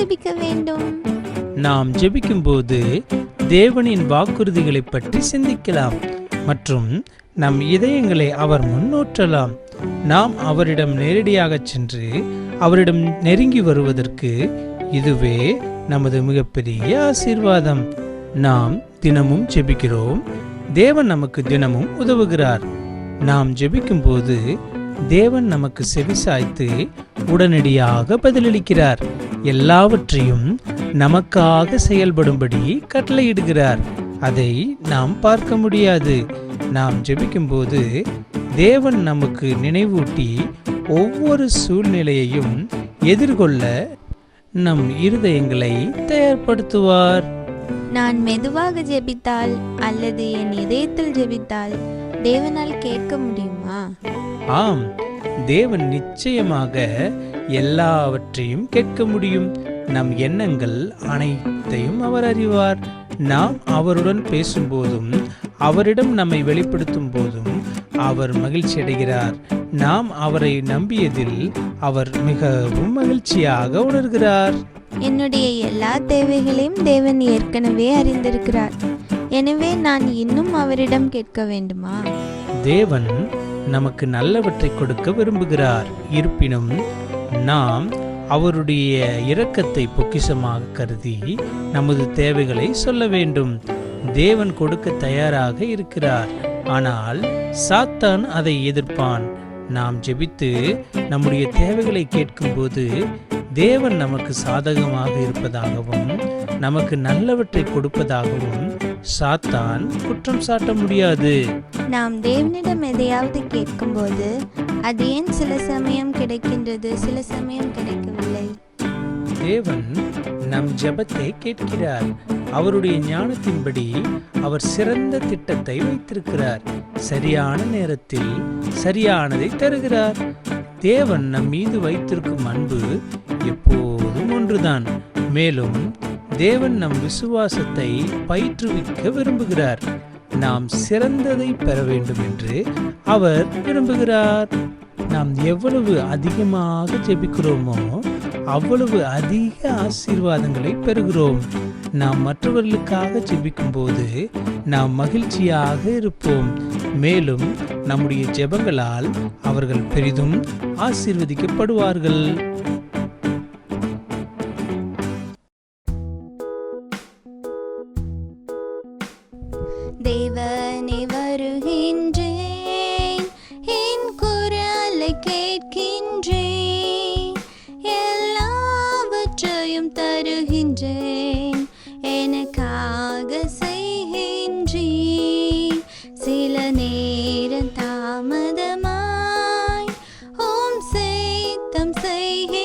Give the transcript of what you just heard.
ஜெபிக்க வேண்டும்? நாம் ஜெபிக்கும்போது தேவனின் வாக்குறுதிகளை பற்றி சிந்திக்கலாம் மற்றும் நம் இதயங்களை அவர் முன்னோற்றலாம். நாம் அவரிடம் நேரடியாக சென்று அவரிடம் நெருங்கி வருவதற்கு இதுவே நமது மிகப்பெரிய ஆசீர்வாதம். நாம் தினமும் ஜெபிக்கிறோம். தேவன் நமக்கு தினமும் உதவுகிறார். நாம் ஜெபிக்கும்போது தேவன் நமக்கு செவிசாய்த்து உடனடியாக பதிலளிக்கிறார். எல்லாவற்றையும் நமக்காக செயல்படும்படி கட்டளையிடுகிறார். அதை நாம் பார்க்க முடியாது. நாம் ஜெபிக்கும்போது தேவன் நமக்கு நினைவூட்டி ஒவ்வொரு சூழ்நிலையையும் எதிர்கொள்ள நம் இருதயங்களை தயார்படுத்துவார். நான் மெதுவாக ஜெபித்தால் அல்லது என் இதயத்தில் ஜெபித்தால் தேவனால் கேட்க முடியுமா? ஆம், தேவன் நிச்சயமாக எல்லாவற்றையும் கேட்க முடியும். நம் எண்ணங்கள் அனைத்தையும் அவர் அறிவார். நாம் அவருடன் பேசும்போதும் அவரிடம் நம்மை வெளிப்படுத்தும் போதும் அவர் மகிழ்ச்சி அடைகிறார். நாம் அவரை நம்பியதில் அவர் மிகவும் மகிழ்ச்சியாக உணர்கிறார். என்னுடைய எல்லா தேவைகளையும் தேவன் ஏற்கனவே அறிந்திருக்கிறார். எனவே நான் இன்னும் அவரிடம் கேட்க வேண்டுமா? தேவன் நமக்கு நல்லவற்றை கொடுக்க விரும்புகிறார். இருப்பினும் நாம் அவருடைய இரக்கத்தை பொக்கிஷமாக கருதி நமது தேவைகளை சொல்ல வேண்டும். தேவன் கொடுக்க தயாராக இருக்கிறார், ஆனால் சாத்தான் அதை எதிர்ப்பான். நாம் ஜெபித்து நம்முடைய தேவைகளை கேட்கும்போது தேவன் நமக்கு சாதகமாக இருப்பதாகவும் நமக்கு நல்லவற்றை கொடுப்பதாகவும் சாத்தான் குற்றம் சாட்ட முடியாது. நாம் தேவனிடம் எதையாவது கேட்கும்போது அது ஏன் சில சமயம் கிடைக்கின்றது, சில சமயம் கிடைக்கவில்லை? தேவன் நம் ஜெபத்தை கேட்கிறார். அவருடைய ஞானத்தின்படி அவர் சிறந்த திட்டத்தை வைத்திருக்கிறார். சரியான நேரத்தில் சரியானதை தருகிறார். தேவன் நம் மீது வைத்திருக்கும் அன்பு எப்போதும் ஒன்றுதான். மேலும் தேவன் நம் விசுவாசத்தை பயிற்றுவிக்க விரும்புகிறார். நாம் சிறந்ததை பெற வேண்டும் என்று அவர் விரும்புகிறார். நாம் எவ்வளவு அதிகமாக ஜெபிக்கிறோமோ அவ்வளவு அதிக ஆசீர்வாதங்களை பெறுகிறோம். நாம் மற்றவர்களுக்காக ஜெபிக்கும் போது நாம் மகிழ்ச்சியாக இருப்போம். மேலும் நம்முடைய ஜெபங்களால் அவர்கள் பெரிதும் ஆசீர்வதிக்கப்படுவார்கள். தேவனே வருகின்றேன், என் குரலை கேட்கின்றேன், எல்லாவற்றையும் தருகின்றேன், எனக்காக செய்கின்றேன். சில நேரம் தாமதமாய் ஓம் சித்தம் செய்கின்றேன்.